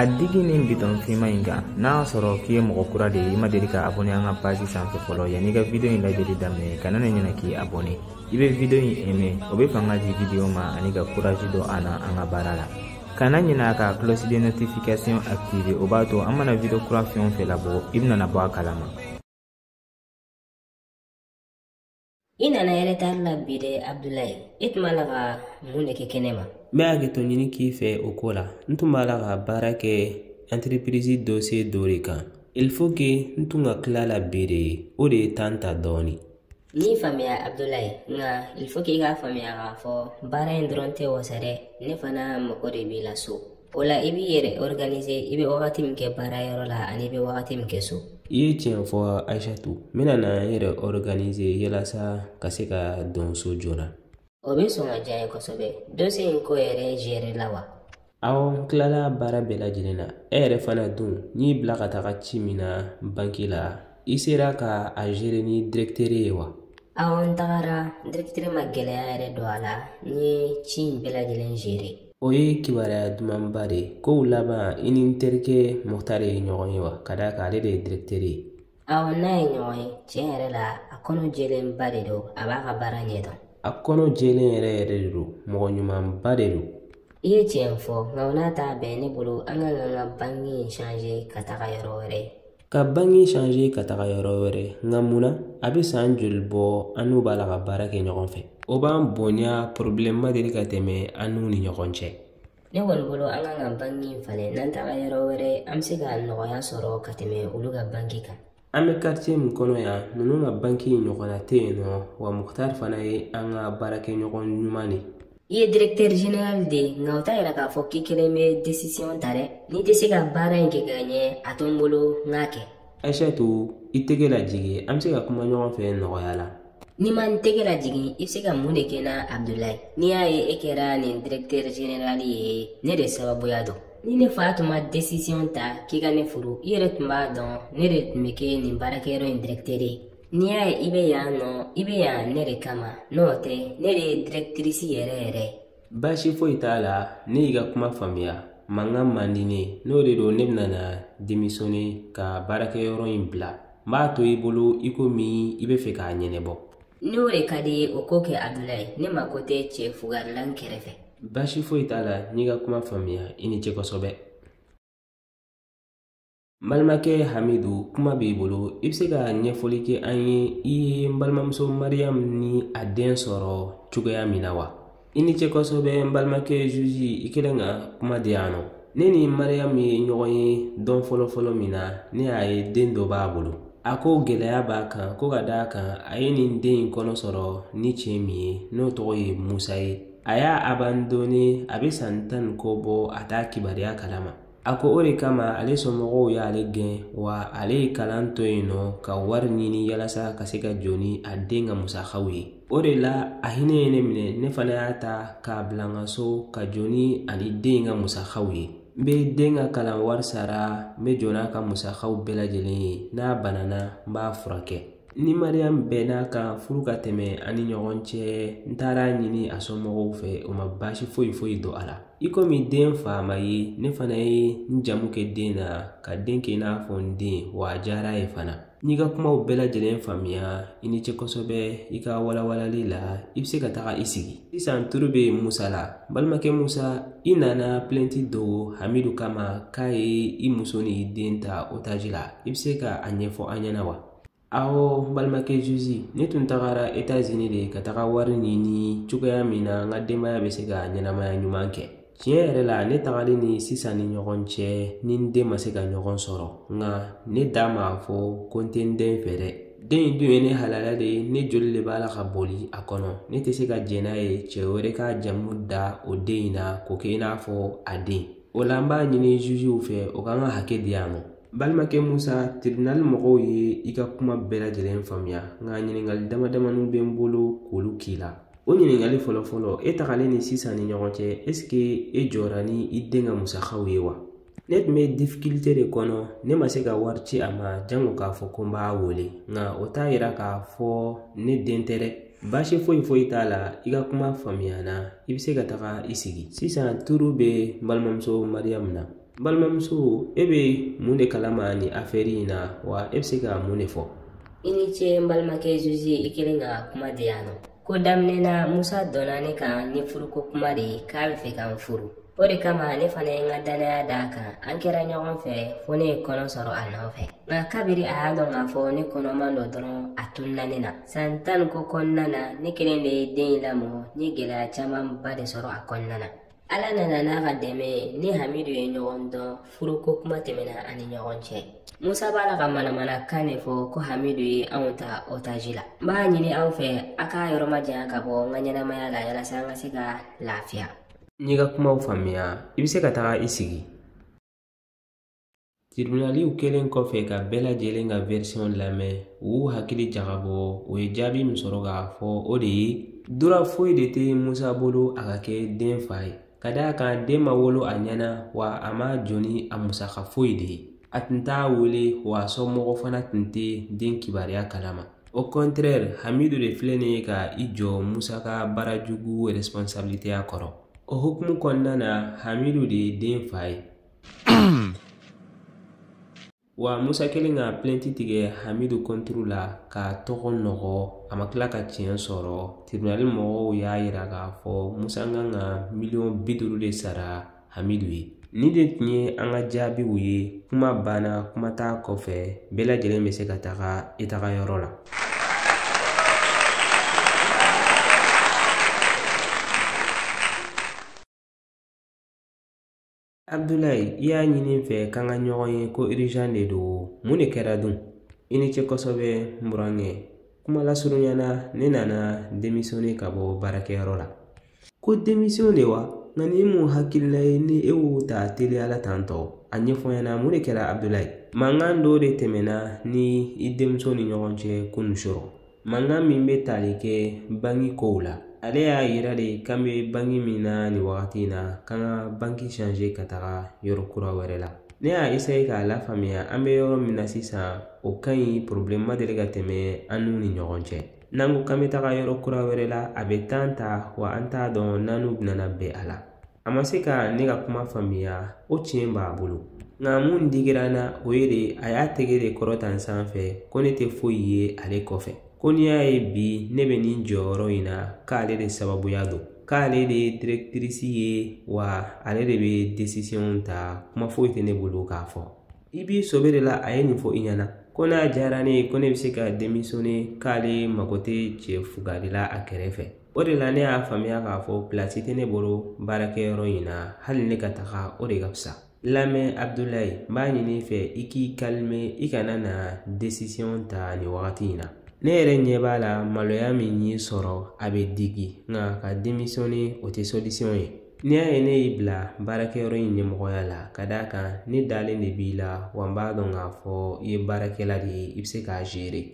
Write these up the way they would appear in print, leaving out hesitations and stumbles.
a digi ni biton fima inga na soro ki mo kura de ima deli ka abonné an ka page sanfɛ fɔlɔ yani ka video in lajɛli daminɛ kana na ɲina ki abonné ibe video in aimé o be fanga di video ma ani ka courage do ana an ka baara la kana ɲina ka cloche de notification activer o b'a to an mana video kura fɛn o fɛn labɔ i bɛna bɔ a kalama. Ina na yɛrɛ tar la bi de Abdoulaye i tun b'a la ka mun de kɛ kɛnɛ ma? N bɛ hakɛto ɲini k'i fɛ o ko la. N tun b'a la ka baara kɛ entreprise dossier dɔ de kan. Il faut que n tun ka tila la bi de o de ye temps ta dɔɔni. Ni faamuya Abdoulaye nka il faut que i k'a faamuya k'a fɔ baara in dɔrɔn tɛ wasa dɛ ne fana mago de b'i la so. O la i b'i yɛrɛ organiser i bɛ wagati min kɛ baara yɔrɔ la ani i bɛ wagati min kɛ so. I ye tiɲɛ fɔ Aïchatou. N bɛna n yɛrɛ organiser yalasa ka se ka don so joona. O bɛ sɔn ka diya n ye kosɛbɛ. Dossier in ko yɛrɛ gérer la wa? Awɔ n tilala baara bɛɛ lajɛlen na. E yɛrɛ fana dun n'i bila ka taga ci min na banki la i sera ka a gérer ni directeur ye wa? Awɔ n tagara directeur ma gɛlɛya yɛrɛ don a la n ye ci in bɛɛ lajɛlen gérer. O ye kibaruya dumanba de kow laban i ni n terikɛ Mukutari ye ɲɔgɔn ye wa ka d'a kan ale de ye directeur ye. Awɔ n'a ye ɲɔgɔn ye tiɲɛ yɛrɛ la a kɔnɔ jɛlenba de don a b'a ka baara ɲɛdɔn. A kɔnɔ jɛlen yɛrɛ de don mɔgɔ ɲumanba de don. I ye tiɲɛ fɔ nka o n'a ta bɛn ne bolo an ka kan ka banki changer ka taga yɔrɔ wɛrɛ. Ka banki changer ka taga yɔrɔ wɛrɛ nka munna a bɛ san joli bɔ an n'u b'a la ka baara kɛ ɲɔgɔn fɛ o b'an bonya problème ma deli ka tɛmɛ an n'u ni ɲɔgɔn cɛ. Ne kɔni bolo an kan ka banki in falen n'an taga yɔrɔ wɛrɛ an bɛ se ka nɔgɔya sɔrɔ ka tɛmɛ olu ka banki kan. An bɛ quartier min kɔnɔ yan ninnu ka banki ɲɔgɔnna tɛ yen nɔ wa Mukutari fana ye an ka baarakɛɲɔgɔn ɲuman de. I ye directeur général de nka o t'a yira k'a fɔ k'i kelen bɛ décision ta dɛ n'i tɛ se ka baara in kɛ ka ɲɛ a to n bolo n k'a kɛ. Aïchatou i tɛgɛ lajigin an bɛ se ka kuma ɲɔgɔn fɛ nɔgɔya la. Ni ma n tɛgɛ lajigin i bɛ se ka mun de kɛ na Abdoulaye n'i y'a ye e kɛra nin directeur général ye ne de sababuya dɔn. Ni ne fa tun ma décision ta k'i ka ne furu i yɛrɛ tun b'a dɔn ne de tun bɛ kɛ nin baarakɛyɔrɔ in directeur ye. N'i y'a ye i bɛ yan nɔ i bɛ yan ne de kama n'o tɛ ne de ye directrice yɛrɛ yɛrɛ. Baasi foyi t'a la ne y'i ka kuma faamuya mankan man di ne n'o de don ne bɛna na démissionner ka baarakɛyɔrɔ in bila n b'a to i bolo i komi i bɛ fɛ k'a ɲɛnabɔ. N'o de ka di ye o ko kɛ Abdoulaye ne mako tɛ cɛ fugarilan kɛrɛfɛ. Baasi foyi t'a la n'i ka kuma faamuya i ni ce kosɛbɛ. N balimakɛ Hamidu kuma b'i bolo i bɛ se ka ɲɛfɔli kɛ an ye i ye n balimamuso Mariyamu ni a den sɔrɔ cogoya min na wa? I ni ce kosɛbɛ n balimakɛ Juji i kɛlen ka kuma di yan nɔ. Ne ni Mariyamu ye ɲɔgɔn ye dɔn fɔlɔ min na ne y'a ye den dɔ b'a bolo. A ko gɛlɛya b'a kan ko ka d'a kan a ye nin den in kɔnɔ sɔrɔ ni cɛ min ye n'o tɔgɔ ye Musa ye. A y'a abandonné a bɛ san 10 ni kɔ bɔ a t'a kibaruya kalama. A ko o de kama ale somɔgɔw y'ale gɛn wa ale ye kalan to yen nɔ ka wari ɲini yalasa ka se ka jɔ ni a den ka musakaw ye. O de la a hinɛ ye ne minɛ ne fana y'a ta k'a bila n ka so ka jɔ ni ani den ka musakaw ye. N bɛ den ka kalan wari sara n bɛ jɔ n'a ka musakaw bɛɛ lajɛlen ye n'a banana n b'a furakɛ. Ni Mariyamu bɛnn'a kan furu ka tɛmɛ an ni ɲɔgɔn cɛ n taara ɲini a somɔgɔw fɛ o ma baasi foyi don a la. I komi den fa ma ye ne fana ye n jamu kɛ den na ka den kɛ i n'a fɔ n den wa a diyara ye fana. N'i ka kumaw bɛɛ lajɛlen faamuya i ni ce kosɛbɛ i ka walawalali la i bɛ se ka taga i sigi. Sisan turu bɛ Musa la balimakɛ Musa i nana plainte dogo Hamidu kama k'a ye i muso ni den ta otage la i bɛ se ka a ɲɛfɔ an ɲɛna wa? Awɔ balimakɛ Juzi ne tun tagara États-Unis de ka taga wari ɲini cogoya min na n ka denbaya bɛ se ka ɲɛnamaya ɲuman kɛ. Tiɲɛ yɛrɛ la ne tagalen ni sisan ni ɲɔgɔn cɛ ni n den ma se ka ɲɔgɔn sɔrɔ nka ne da m'a fɔ ko n tɛ n den fɛ dɛ. Den in dun ye ne halala de ye ne joli de b'a la ka boli a kɔnɔ ne tɛ se ka jɛn n'a ye cɛ wɛrɛ ka jamu da o den in na k'o kɛ i n'a fɔ a den. O la n b'a ɲini jugew fɛ o k'an ka hakɛ di yan nɔ. Balimakɛ Musa tribunal mɔgɔw ye i ka kuma bɛɛ lajɛlen faamuya nka ɲininkali damadamanin bɛ n bolo k'olu k'i la. O ɲininkali fɔlɔ e tagalen ni sisan ni ɲɔgɔn cɛ est ce que e jɔra ni i den ka musakaw ye wa? Ne tun bɛ difficulté de kɔnɔ ne ma se ka wari ci a ma jango k'a fɔ ko n b'a wele nka o t'a yira k'a fɔ ne den tɛ dɛ. Baasi foyi t'a la i ka kuma faamuyana i bɛ se ka taga i sigi. Sisan turu bɛ n balimamuso Mariyamu na. balimamuso e be mun de kalama ni affaire in na wa e bɛ se ka mun de fɔ? I ni ce n balimakɛ Zuzi, i kelen ka kuma di yan nɔ. Ko daminɛ na Musa donna ne kan ni furuko kuma de ye k'a bɛ fɛ ka n furu. O de kama ne fana ye n ka danaya d'a kan, an kɛra ɲɔgɔn fɛ fo ne ye kɔnɔ sɔrɔ a nɔfɛ. Nka kabiri a y'a dɔn k'a fɔ ne kɔnɔman don dɔrɔn a tununa ne na. San 10 ko kɔnɔna na ne kelen de ye den in lamɔ, n ye gɛlɛya camanba de sɔrɔ a kɔnɔna na. Ala nana n'a ka dɛmɛ ni Hamidu ye ɲɔgɔn dɔn, furuko kuma tɛmɛna ani ɲɔgɔn cɛ. Musa b'a la ka manamanakan de fɔ ko Hamidu ye anw ta otage la. N b'a ɲini aw fɛ a k'a yɔrɔ majanya ka bɔ n ka ɲɛnamaya la walasa an ka se ka lafiya. N'i ka kumaw faamuya, i bɛ se ka taga i sigi. Tribunaliw kelen kɔfɛ ka bɛɛ lajɛlen ka version lamɛn, u hakili jagabɔ, o ye jaabi min sɔrɔ k'a fɔ o de ye dura foyi de tɛ Musa bolo a ka kɛ den fa ye. Ka d'a kan den ma wolo a ɲɛna wa a ma jɔni a musaka foyi de ye. A tun t'a wele wa a somɔgɔ fana tun tɛ den kibaruya kalama. Au contraire, Hamidu de filɛ nin ye ka i jɔ Musa ka baarajugu responsabilité kɔrɔ. O hukumu kɔnɔna na Hamidu de ye den fa ye. Wa Musa kelen ka plainte tigɛ Hamidu contre la ka tɔgɔ nɔgɔ, a ma tila ka tiɲɛ sɔrɔ. Tribunal mɔgɔw y'a yira k'a fɔ Musa kan ka $50,000 de sara Hamidu ye. Ni de tun ye an ka jaabiw ye. Kuma banna, kuma t'a kɔfɛ, bɛɛ lajɛlen bɛ se ka taga i tagayɔrɔ la. Abdulayi, i y'a ɲini n fɛ k'an ka ɲɔgɔn ye ko urgent de don. Mun de kɛra dun? I ni ce kosɛbɛ n burankɛ. Kuma lasurunyana ne nana démissionner ka bɔ baarakɛyɔrɔ la. Ko démission de wa? Nka ni mun hakilila ye ni e y'o ta teliyala tantɔ? A ɲɛfɔ n ɲɛna mun de kɛra Abdulayi? Mankan dɔ de tɛmɛna ni i denmuso ni ɲɔgɔn cɛ kunun sɔrɔ. Mankan min bɛ tali kɛ banki kow la. Ale y'a yira de k'an bɛ banki min na nin wagati in na k'an ka banki changer ka taga yɔrɔ kura wɛrɛ la. Ne y'a essayer k'a lafaamuya an bɛ yɔrɔ min na sisan o ka ɲi, problème ma deli ka tɛmɛ an n'u ni ɲɔgɔn cɛ. N'an ko k'an bɛ taga yɔrɔ kura wɛrɛ la a bɛ temps ta wa an t'a dɔn n'an n'u bɛna bɛn a la. A ma se ka ne ka kuma faamuya, o tiɲɛ b'a bolo. Nka mun digira n na o ye de a y'a tɛgɛ de kɔrɔta n sanfɛ ko ne tɛ foyi ye ale kɔfɛ. Ko n'i y'a ye bi ne bɛ nin jɔyɔrɔ in na k'ale de sababuya don. K'ale de ye directrice ye wa ale de bɛ décision ta, kuma foyi tɛ ne bolo k'a fɔ. I b'i sobe de la a ye nin fɔ i ɲɛna. Ko n'a diyara ne ye ko ne bɛ se ka démissionner k'ale mago tɛ cɛ fugarila a kɛrɛfɛ. O de la ne y'a faamuya k'a fɔ place tɛ ne bolo baarakɛyɔrɔ in na, hali ne ka taga o de ka fisa. Lamɛn Abdulayi, n b'a ɲini i fɛ i k'i calmer, i kana na décision ta nin wagati in na. Ne yɛrɛ ɲɛ b'a la maloya min y'i sɔrɔ a bɛ digi, nka ka démissionner o tɛ solution ye. N'i y'a ye ne y'i bila baarakɛyɔrɔ in ɲɛmɔgɔya la ka d'a kan ne dalen de b'i la wa n b'a dɔn k'a fɔ i ye baarakɛla de ye, i bɛ se k'a gérer.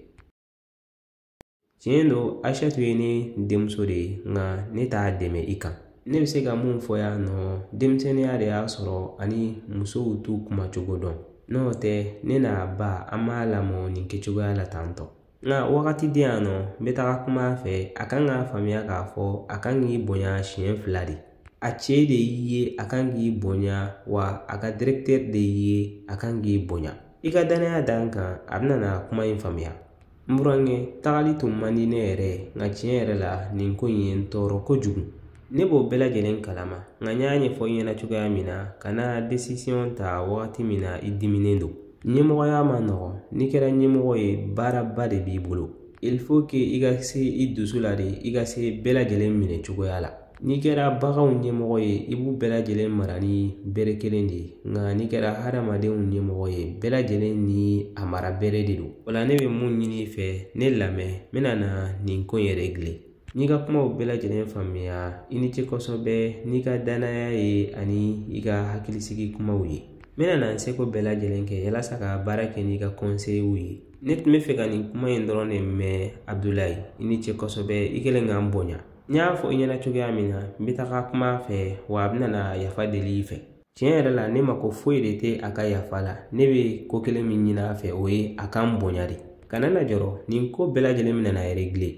Tiɲɛ don Aishatu ye ne denmuso de ye nka ne t'a dɛmɛ i kan. Ne bɛ se ka mun fɔ yan nɔ, denmisɛnninya de y'a sɔrɔ ani musow t'u kuma cogo dɔn. N'o tɛ ne n'a ba an b'a lamɔ nin kɛcogoya la tantɔ. Nka wagati di yan nɔ n bɛ taga kuma a fɛ a kan k'a faamuya k'a fɔ a kan k'i bonya siɲɛ 2 de. A cɛ de y'i ye a kan k'i bonya wa a ka directeur de y'i ye a kan k'i bonya. I ka danaya d'an kan a bɛna na kuma in faamuya. N burankɛ, tagali tun man di ne yɛrɛ nka tiɲɛ yɛrɛ la nin ko in ye n tɔɔrɔ kojugu. Ne b'o bɛɛ lajɛlen kalama nka n y'a ɲɛfɔ i ɲɛna cogoya min na kana décision ta wagati min na i diminen don. Ɲɛmɔgɔya ma nɔgɔn, n'i kɛra ɲɛmɔgɔ ye baaraba de b'i bolo. Il faut que i ka se i dusu la de, i ka se bɛɛ lajɛlen minɛ cogoya la. N'i kɛra baganw ɲɛmɔgɔ ye i b'u bɛɛ lajɛlen mara ni bere kelen de ye, nka n'i kɛra hadamadenw ɲɛmɔgɔ ye bɛɛ lajɛlen ni a mara bere de don. O la ne bɛ mun ɲini i fɛ ne lamɛn, n bɛna na nin ko in régler. N'i ka kumaw bɛɛ lajɛlen faamuya i ni ce kosɛbɛ n'i ka danaya ye ani i ka hakilisigi kumaw ye. N bɛna na n seko bɛɛ lajɛlen kɛ walasa ka baara kɛ n'i ka conseils ye. Ne tun bɛ fɛ ka nin kuma in dɔrɔn de mɛn Abdulayi, i ni ce kosɛbɛ i kɛlen k'an bonya. N y'a fɔ i ɲɛna cogoya min na n bɛ taga kuma a fɛ wa a bɛna na yafa deli i fɛ. Tiɲɛ yɛrɛ la ne mako foyi de tɛ a ka yafa la, ne bɛ ko kelen min ɲini a fɛ o ye a k'an bonya de. Kana na jɔrɔ nin ko bɛɛ lajɛlen bɛna na régler.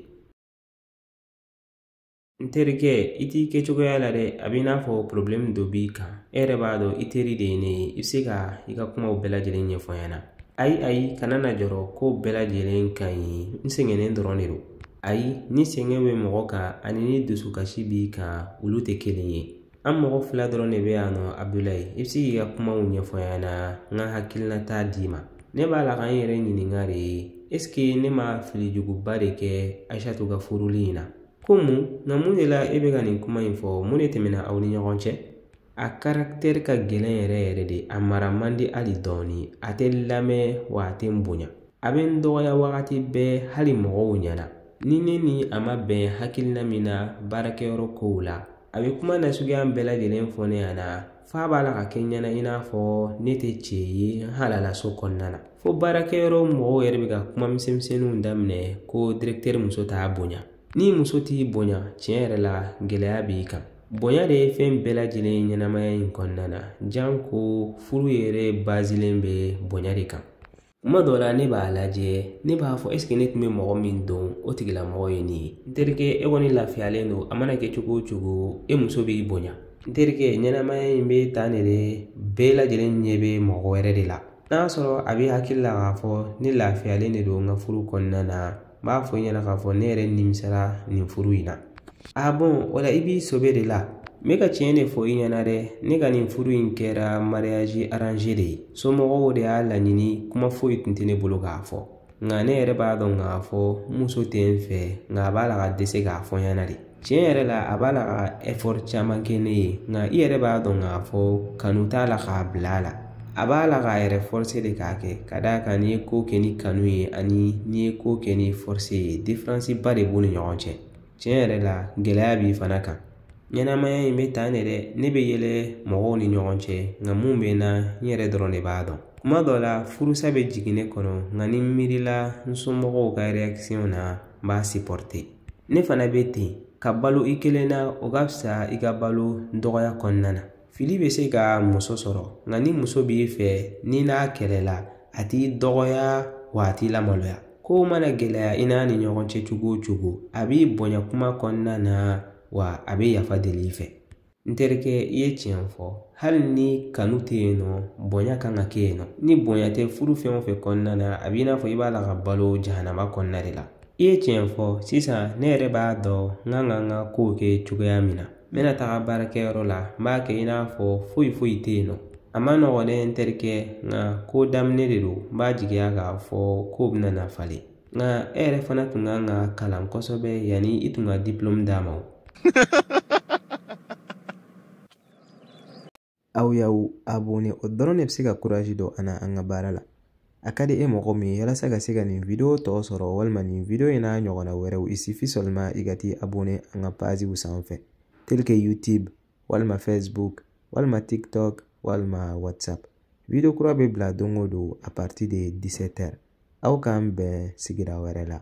Nterike iti ke cogoya la de a b'i n'a fɔ problème dɔ b'i kan e yɛrɛ b'a dɔn i teri de ye ne ye i bɛ se ka i ka kumaw bɛɛ lajɛlen ɲɛfɔ ɲɛna. Ayi kana na jɔrɔ ko bɛɛ lajɛlen ka ɲi n sɛgɛnnen dɔrɔn de don. Ayi ni sɛgɛn bɛ mɔgɔ kan ani ni dusukasi b'i kan olu tɛ kelen ye. An mɔgɔ fila dɔrɔn de bɛ yan nɔ Abdulayi i bɛ se k'i ka kumaw ɲɛfɔ ɲɛna n ka hakilinata d'i ma. Ne b'a la ka n yɛrɛ ɲininka de est-ce que ne ma filijuguba de kɛ Aishatu ka furuli in na? Ko mun nka mun de la e bɛ ka nin kuma in fɔ mun de tɛmɛna aw ni ɲɔgɔn cɛ? A caractère ka gɛlɛn yɛrɛ de a mara man di hali dɔɔni a tɛ lamɛn wa a tɛ n bonya. A bɛ n dɔgɔya wagati bɛɛ hali mɔgɔw ɲɛna. Ni ne ni a ma bɛn hakilina min na baarakɛyɔrɔ kow la a bɛ kuma nasuguya bɛɛ lajɛlen fɔ ne ɲɛna f'a b'a la ka kɛ ɲɛna i n'a fɔ ne tɛ cɛ ye n halala so kɔnɔna na. Fo baarakɛyɔrɔ mɔgɔw yɛrɛ bɛ ka kuma misɛnmisɛnninw daminɛ ko directeur muso t'a bonya. Ni muso t'i bonya tiɲɛ yɛrɛ la gɛlɛya b'i kan. Bonya de ye fɛn bɛɛ lajɛlen ɲɛnamaya in kɔnɔna na janko furu yɛrɛ bazilen bɛ bonya de kan. Kuma dɔ la ne b'a lajɛ ne b'a fɔ est-ce que ne tun bɛ mɔgɔ min dɔn o tigilamɔgɔ ye nin ye. N terikɛ e kɔni lafiyalen don a mana kɛ cogo o cogo e muso b'i bonya. N terikɛ ɲɛnamaya in bɛ tan de bɛɛ lajɛlen ɲɛ bɛ mɔgɔ wɛrɛ de la. N'a sɔrɔ a bɛ hakili la k'a fɔ ne lafiyalen de don n ka furu kɔnɔna na n b'a fɔ i ɲɛna k'a fɔ ne yɛrɛ nimisara nin furu in na. Bon o la i b'i sobe de la. N bɛ ka tiɲɛ de fɔ i ɲɛna dɛ ne ka nin furu in kɛra mariage arrangé de ye. Somɔgɔw de y'a laɲini kuma foyi tun tɛ ne bolo k'a fɔ. Nka ne yɛrɛ b'a dɔn k'a fɔ muso tɛ n fɛ nka a b'a la ka dɛsɛ k'a fɔ ɲɛna de. Tiɲɛ yɛrɛ la a b'a la ka effort caman kɛ ne ye nka i yɛrɛ b'a dɔn k'a fɔ kanu t'a la k'a bila a la. A b'a la k'a yɛrɛ forcer de k'a kɛ ka d'a kan n'i ye ko kɛ ni kanu ye ani n'i ye ko kɛ ni force ye différence ba de b'u ni ɲɔgɔn cɛ. Tiɲɛ yɛrɛ la gɛlɛya b'i fana kan. Ɲɛnamaya in bɛ tan de dɛ ne bɛ yɛlɛ mɔgɔw ni ɲɔgɔn cɛ nka mun bɛ n na n yɛrɛ dɔrɔn de b'a dɔn. Kuma dɔ la furusa bɛ jigin ne kɔnɔ nka ni n miirila n somɔgɔw ka réaction na n b'a supporter. Ne fana bɛ ten ka balo i kelen na o ka fisa i ka balo dɔgɔya kɔnɔna na. Fili bɛ se ka muso sɔrɔ nka ni muso b'i fɛ ni n'a kɛlɛla a t'i dɔgɔya wa a t'i lamaloya. Ko mana gɛlɛya i n'a ni ɲɔgɔn cɛ cogo o cogo a b'i bonya kuma kɔnɔna na wa a bɛ yafa deli i fɛ. N terikɛ i ye tiɲɛ fɔ hali ni kanu tɛ yen nɔ bonya kan ka kɛ yen nɔ. Ni bonya tɛ furu fɛn o fɛn kɔnɔna na a b'i n'a fɔ i b'a la ka balo jahanama kɔnɔna de la. I ye tiɲɛ fɔ sisan ne yɛrɛ b'a dɔn n kan ka n ka kow kɛ cogoya min na. N bɛna taga baarakɛyɔrɔ la n b'a kɛ i n'a fɔ foyi tɛ yen nɔ. A ma nɔgɔn dɛ n terikɛ nka ko daminɛ de don n b'a jigiya k'a fɔ kow bɛna na falen. Nka e yɛrɛ fana tun kan ka kalan kosɛbɛ yanni i tun ka diplôme d'a ma. Aw y'aw abonné o dɔrɔn de bɛ se ka courage don an na an ka baara la. A ka di e mɔgɔ min ye walasa ka se ka nin video tɔ sɔrɔ walima nin video in n'a ɲɔgɔnna wɛrɛw il suffit seulement i ka t'i abonné an ka pagew sanfɛ tel que YouTube walima Facebook walima TikTok walima WhatsApp. Video kura bɛ bila don o don à partir de 17h. Aw k'an bɛn sigira wɛrɛ la.